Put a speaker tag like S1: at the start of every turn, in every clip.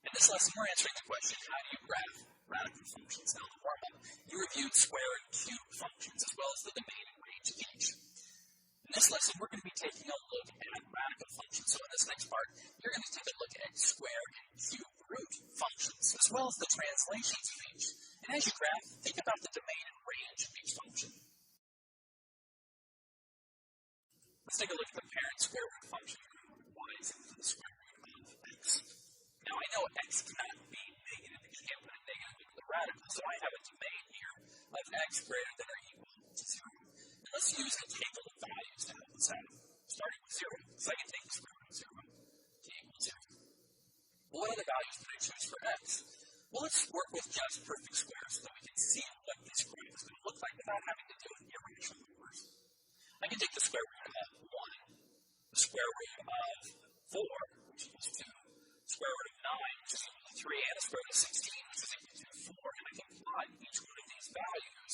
S1: In this lesson, we're answering the question, how do you graph radical functions? Now, in the warm-up, you reviewed square and cube functions, as well as the domain and range of each. In this lesson, we're going to be taking a look at radical functions. So in this next part, you're going to take a look at square and cube root functions, as well as the translations of each. And as you graph, think about the domain and range of each function. Let's take a look at the parent square root function, y is equal to the square root of x. Now, I know x cannot be negative because you can't put a negative into the radical, so I have a domain here of x greater than or equal to 0. And let's use a table of values to help us out, starting with 0. So I can take the square root of 0 to equal 0. Well, what other values can I choose for x? Well, let's work with just perfect squares so that we can see what this graph is going to look like without having to do with irrational numbers. I can take the square root of 1, the square root of 4, which equals 2, the square root of 9, which is equal to 3, and the square root of 16, which is equal to 4, and I can plot each one of these values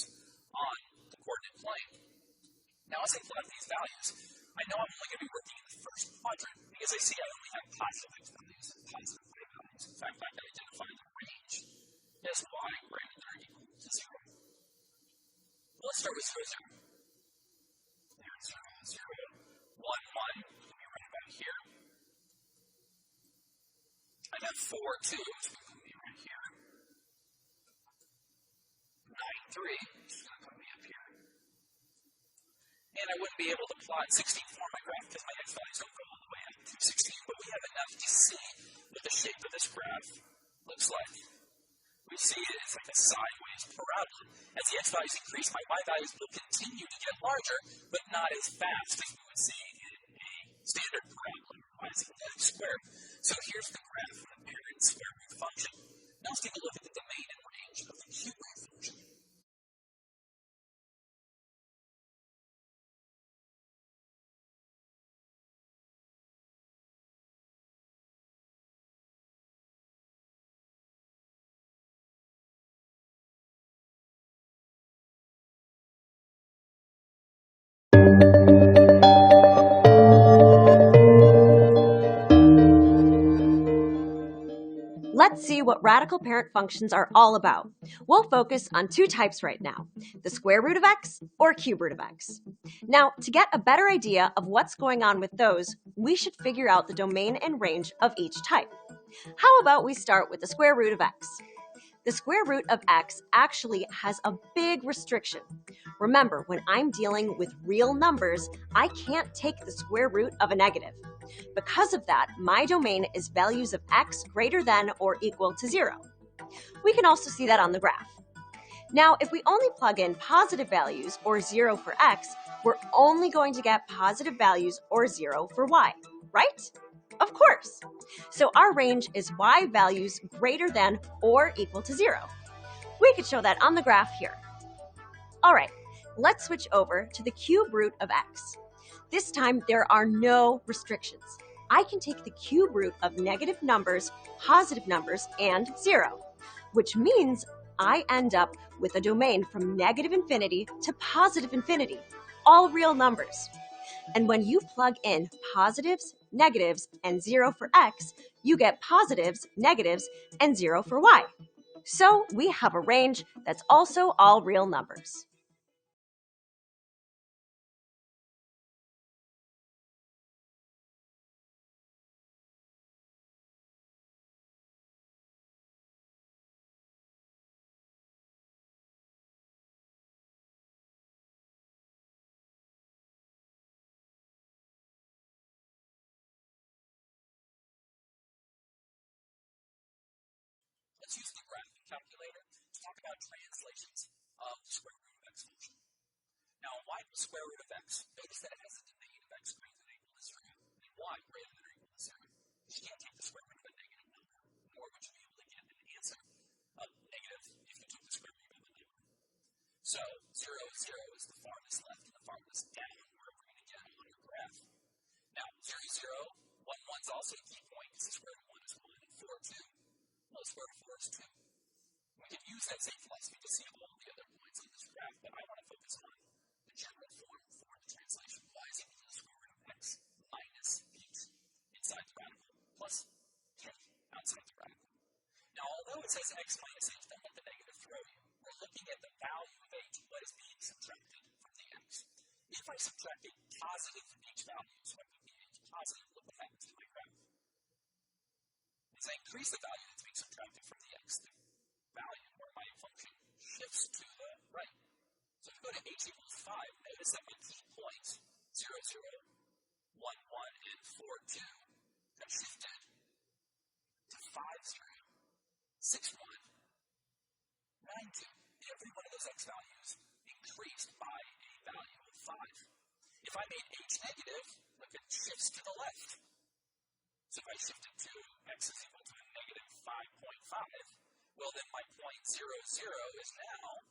S1: on the coordinate plane. Now, as I plot these values, I know I'm only going to be working in the first quadrant because I see I only have positive x values and positive y values. In fact, I can identify the range as y greater than or equal to 0. Well, let's start with 0, 0. There's 0, 0, 1, 1, can be right about here. I have 4, 2, which is going to be right here. 9, 3, which is going to put me up here. And I wouldn't be able to plot 16 for my graph because my x values don't go all the way up to 16, but we have enough to see what the shape of this graph looks like. We see it as like a sideways parabola. As the x values increase, my y values will continue to get larger, but not as fast as we would see in a standard parabola, y is equal to x squared. So here's the graph of the parent square root function. Now let's take a look at the domain and range of the cube root function.
S2: Let's see what radical parent functions are all about. We'll focus on two types right now, the square root of x or cube root of x. Now, to get a better idea of what's going on with those, we should figure out the domain and range of each type. How about we start with the square root of x? The square root of x actually has a big restriction. Remember, when I'm dealing with real numbers, I can't take the square root of a negative. Because of that, my domain is values of x greater than or equal to 0. We can also see that on the graph. Now, if we only plug in positive values or 0 for x, we're only going to get positive values or 0 for y, right? Of course. So our range is y values greater than or equal to 0. We could show that on the graph here. All right, let's switch over to the cube root of x. This time, there are no restrictions. I can take the cube root of negative numbers, positive numbers, and 0, which means I end up with a domain from negative infinity to positive infinity, all real numbers. And when you plug in positives, negatives, and 0 for x, you get positives, negatives, and 0 for y. So we have a range that's also all real numbers.
S1: Let's use the graphing calculator to talk about translations of the square root of x function. Now, y equals square root of x, notice that it has a domain of x greater than or equal to 0, and y greater than or equal to 0. Because you can't take the square root of a negative number, nor would you be able to get an answer of negative if you took the square root of a number. So 0, 0 is the farthest left and the farthest down where we're going to get on your graph. Now, 0, 0, 1, 1 is also a key point because the square root of 1 is 1, and 4, 2. Well, the square root of 4 is 2. We can use that same philosophy to see all the other points on this graph, but I want to focus on the general form for the translation. Y is equal to the square root of x minus 8 inside the radical plus 10 outside the radical. although it says x minus h, don't let the negative throw you. We're looking at the value of h, what is being subtracted from the x. If I subtract a positive from each value, so I put the h positive, what will happen to my graph? As I increase the value that's being subtracted from the x, the value or my function shifts to the right. So if you go to h equals 5, notice that my key points 0, 0, 1, 1, and 4, 2 have shifted to 5, 0, 6, 1, 9, 2. Every one of those x values increased by a value of 5. If I made h negative, look, it shifts to the left. So if I shifted to x is equal to a negative 5.5, well then my point 0, 0 is now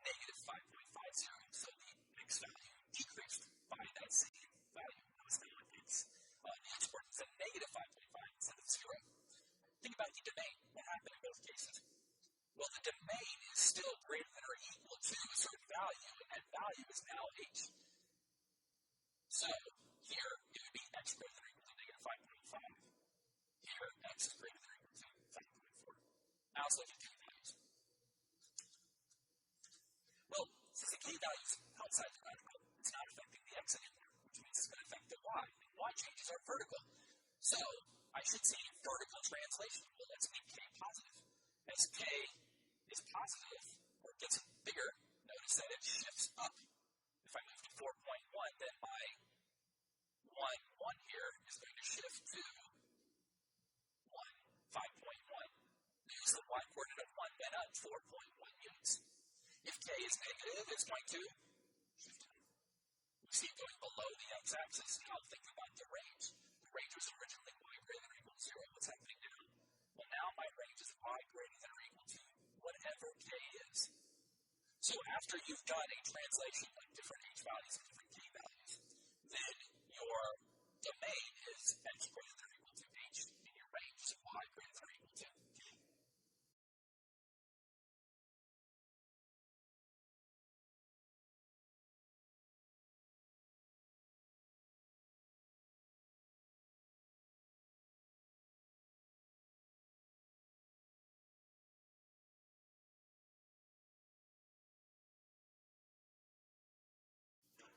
S1: negative 5.50. So the x value decreased by that same value. Notice now it's the export is a negative 5.5 instead of 0. Think about the domain. What happened in both cases? Well, the domain is still greater than or equal to a certain value, and that value is now h. So here it would be x greater than or equal to negative 5.5. Here x is greater than or equal to 5.4. Now let's look at k values. Well, since the k value is outside the radical, it's not affecting the x anymore, which means it's going to affect the y. And y changes are vertical. So I should see vertical translation. Well, let's make k positive. As k is positive, or gets bigger, notice that it shifts up. If I move to 4.1, then my 1 here is going to shift to 5.1. Notice the y coordinate of 1 went up 4.1 units. If k is negative, it's going to shift up. We see it going below the x-axis. Now think about the range. The range was originally y greater than or equal to 0. What's happening now? Well, now my range is y greater than or equal to whatever k is. So after you've done a translation of different h values and different k values, then your domain is x greater than or equal to h, and your range is y greater than or equal to k.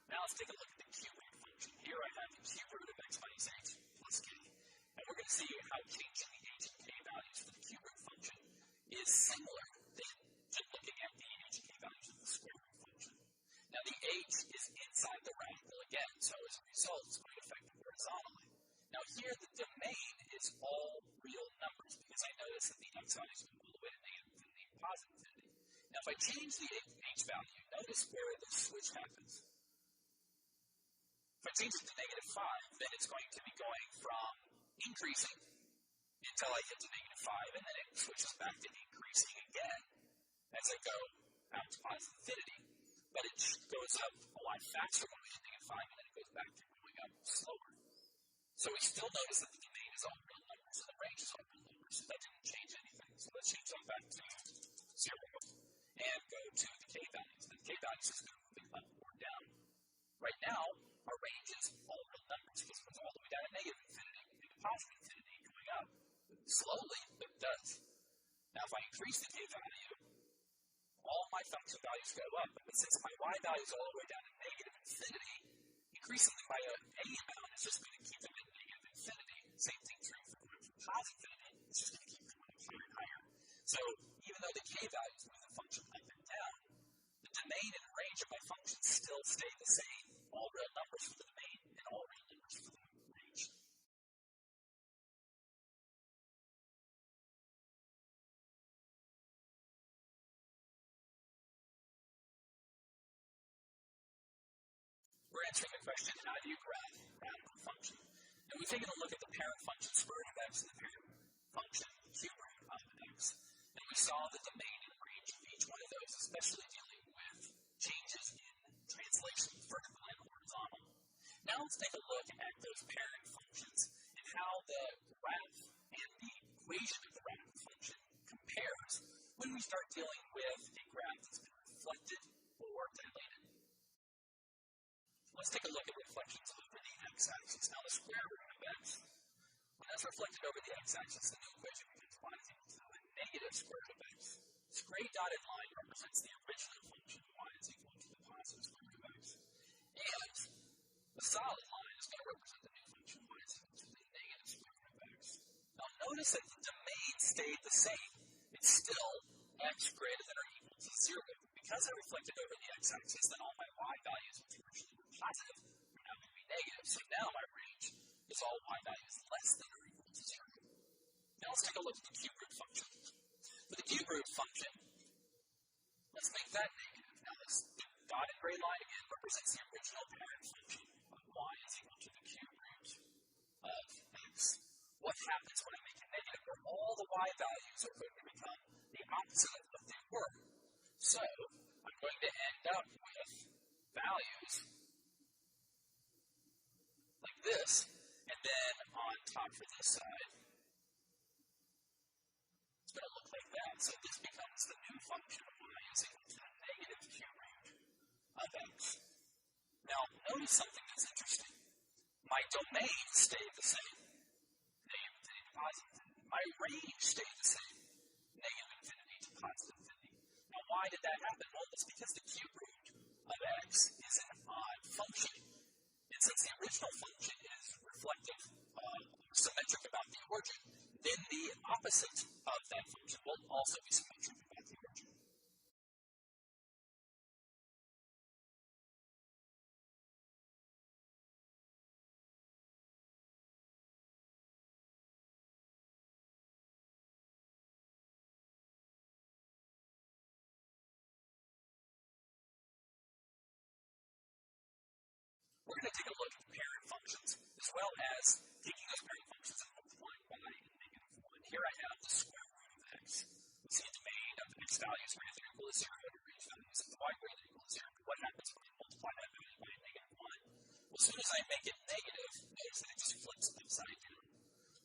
S1: Now let's take a look at the cube root function. Here I have the cube root of x minus h plus k. And we're going to see how changing the h and k values for the cube root function is similar to looking at the h and k values of the square root function. Now the h is inside the radical again, so as a result it's going to affect it horizontally. Now here the domain is all real numbers because I notice that the x values move all the way to negative infinity and positive infinity. Now if I change the h value, notice where the switch happens. If I change it to negative 5, then it's going to be going from increasing until I get to negative 5, and then it switches back to increasing again as I go out to positive infinity. But it goes up a lot faster when we hit negative 5, and then it goes back to going up slower. So we still notice that the domain is all real numbers, and the range is all real numbers, so that didn't change anything. So let's change that back to 0, and go to the k values. The k values is going to move up or down. Right now, our range is all real numbers because it goes all the way down to negative infinity and to positive infinity going up. Slowly, but it does. Now, if I increase the k value, all my function values go up. But since my y value is all the way down to negative infinity, increasing them by a amount is just going to keep them at negative infinity. Same thing true for going from positive infinity. It's just going to keep them higher and higher. So even though the k values move the function up and down, the domain and range of my functions still stay the same. All real numbers for the domain and all real numbers for the range. We're answering the question, how do you graph radical function? And we've taken a look at the parent function square root of x and the parent function cube root of x. And we saw the domain and range of each one of those, especially dealing with changes in translation, vertical and horizontal. Now let's take a look at those parent functions and how the graph and the equation of the radical function compares when we start dealing with a graph that's been reflected or dilated. Let's take a look at reflections over the x-axis. Now the square root of x, when that's reflected over the x-axis, the new equation becomes y is equal to a negative square root of x. This gray dotted line represents the original function y is equal to the positive square root of x. And the solid line is going to represent the new function y is equal to the negative square root of x. Now notice that the domain stayed the same. It's still x greater than or equal to 0. Because I reflected over the x-axis, then all my y values, which originally were positive, are now going to be negative. So now my range is all y values less than or equal to 0. Now let's take a look at the cube root function. For the cube root function, let's make that negative. Now this dotted gray line again represents the original parent function of y is equal to the cube root of x. What happens when I make it negative? Where all the y values are going to become the opposite of what they were. So I'm going to end up with values like this, and then on top for this side, it's going to look like that. So this becomes the new function of y is equal to the negative cube root of x. Now, notice something that's interesting. My domain stayed the same, negative infinity to positive infinity. My range stayed the same, negative infinity to positive infinity. Now, why did that happen? Well, it's because the cube root of x is an odd function. And since the original function is reflective, symmetric about the origin, then the opposite of that function will also be symmetric about the origin. We're going to take a look at the parent functions, as well as taking those parent functions and multiplying by negative 1. Here I have the square root of x. We see a domain of x values greater than or equal to 0 and a range values of y greater than or equal to 0. What happens when I multiply that value by negative 1? Well, as soon as I make it negative, notice that it just flips upside down.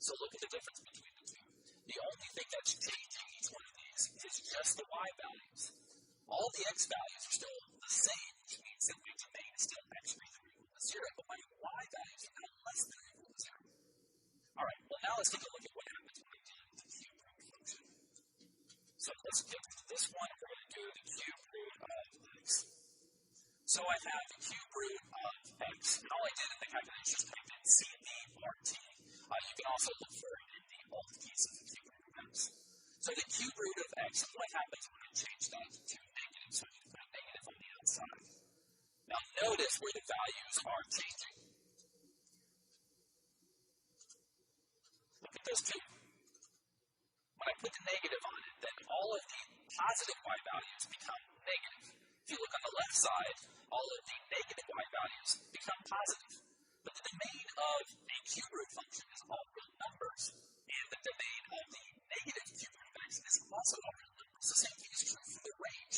S1: So look at the difference between the two. The only thing that's changing each one of these is just the y values. All the x values are still the same, which means that my domain is still x greater than or equal to 0, but my y values are now less than or equal to 0. Alright, well now let's take a look at what happens when I deal with the cube root function. So let's get to this one. We're going to do the cube root of x. So I have the cube root of x, and all I did in the calculation is just type in CVRT. You can also look for it in the alt keys of the cube root of x. So the cube root of x, what happens when I change that to negative? So I need to put a negative on the outside. Now notice where the values are changing. Look at those two. When I put the negative on it, then all of the positive y values become negative. If you look on the left side, all of the negative y values become positive. But the domain of a cube root function is all real numbers, and the domain of the negative cube root of x is also all real numbers. The same thing is true for the range.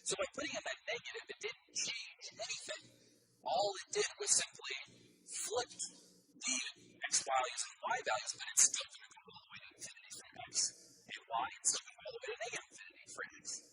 S1: So by putting in that negative, it didn't change anything. All it did was simply flip the x values and y values, but it's still going to go all the way to infinity for x, and y it's still going to go all the way to negative infinity for x.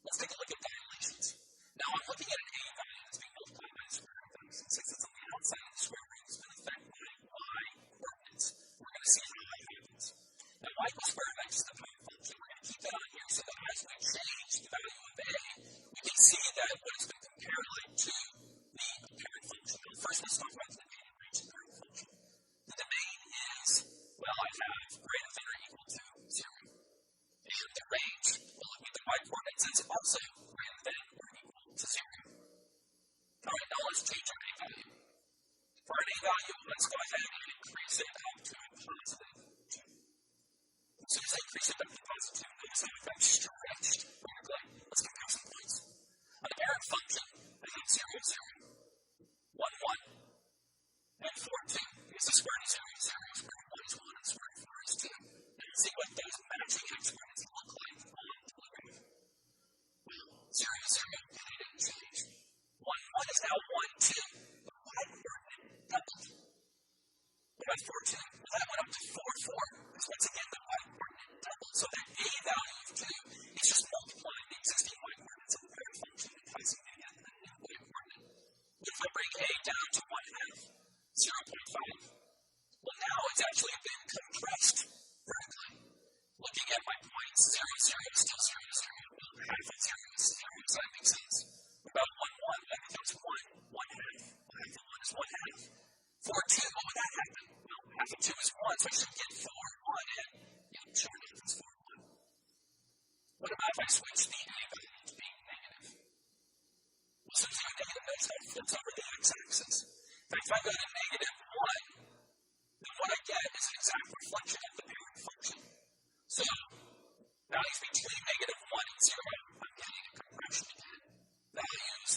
S1: Let's take a look at dilations. Now I'm looking at an a value that's being multiplied by the square root of x. And since it's on the outside of the square root, it's going to affect my y coordinates. We're going to see how that happens. Now y equals square root of x is the parent function. We're going to keep that on here so that as we change the value of a, we can see that what it's going to compare like to the parent function. Now first let's talk about the domain and range of the parent function. The domain is, well, I have greater than or equal to 0. And the range, well, looking at the y coordinates, is also greater fact, if I go to negative 1, then what I get is an exact reflection of the parent function. So, values between negative 1 and 0, I'm getting a compression again. Values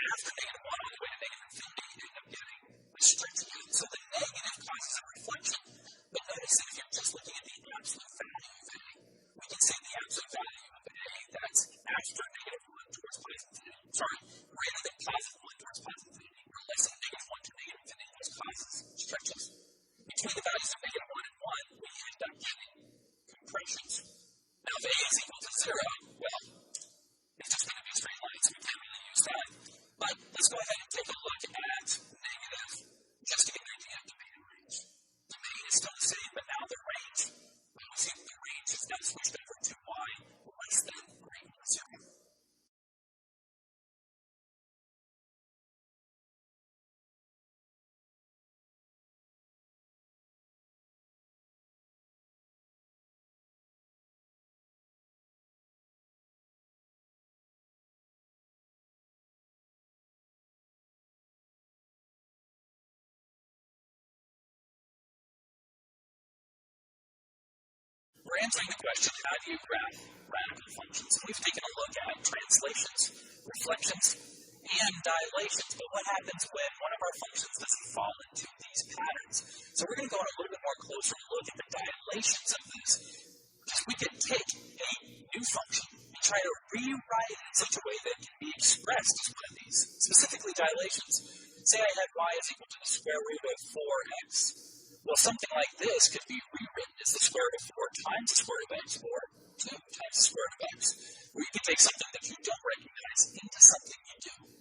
S1: after negative 1 all the way to negative infinity, you end up getting a stretch again. So the negative causes a reflection. But notice that if you're just looking at the absolute value of A, we can say the absolute value of A, that's after negative 1 towards positive infinity. Sorry, greater than positive 1 towards positive infinity, or less than negative 1 to negative infinity, those causes stretches. Between the values of negative 1 and 1, we end up getting compressions. Now, if A is equal to 0, well, it's just going to be a straight line, so we can't really use that. But let's go ahead and take a look at negative, just to get an idea of domain and range. Domain is still the same, but now the range, well, we see that the range is now switched over to y less than or equal to 0. We're answering the question, how do you graph radical functions? And we've taken a look at translations, reflections, and dilations. But what happens when one of our functions doesn't fall into these patterns? So we're going to go in a little bit more closer look at the dilations of this. Because we can take a new function and try to rewrite it in such a way that it can be expressed as one of these, specifically dilations. Say I had y is equal to the square root of 4x. Well, something like this could be rewritten as the square root of 4 times the square root of x, or 2 times the square root of x. Or you could take something that you don't recognize into something you do.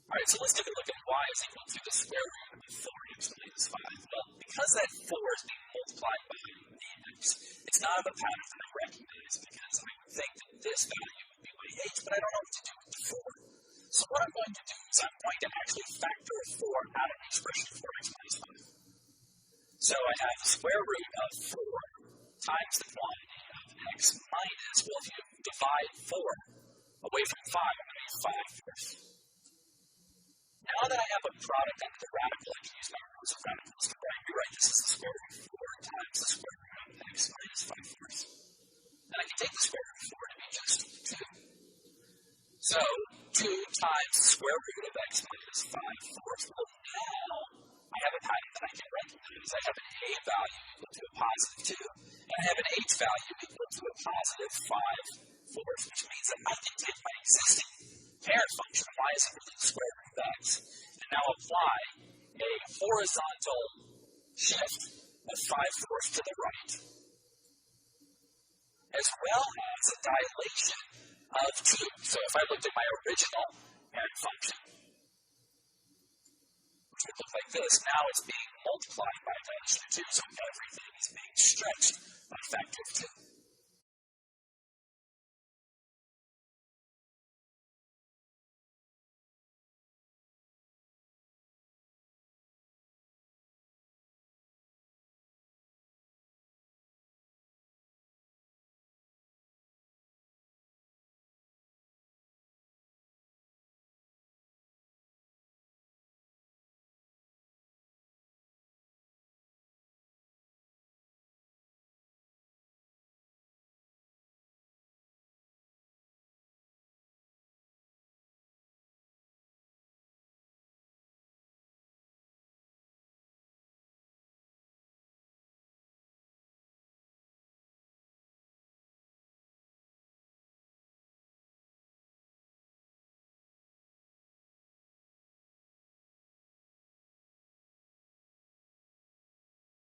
S1: Alright, so let's take a look at y is equal to the square root of 4x minus 5. Well, because that 4 is being multiplied by the x, it's not of a pattern that I recognize because I would think that this value would be my h, but I don't know what to do with the 4. So what I'm going to do is I'm going to actually factor a 4 out of the expression 4x minus 5. So I have the square root of 4 times the quantity of x minus, well, if you divide 4 away from 5, I'm going to get 5 fourths. Now that I have a product under the radical, I can use my rules of radicals to rewrite this as the square root of 4 times the square root of x minus 5 fourths. And I can take the square root of 4 to be just 2. So 2 times the square root of x minus 5 fourths. Well, now I have a pattern that I can recognize. I have an a value equal to a positive 2, and I have an h value equal to a positive 5 fourths, which means that I can take my existing parent function, y is equal to the square root of x, and now apply a horizontal shift of 5 fourths to the right, as well as a dilation of 2. So if I looked at my original parent function, which would look like this, now it's being multiplied by a dilation of 2, so everything is being stretched by a factor of 2.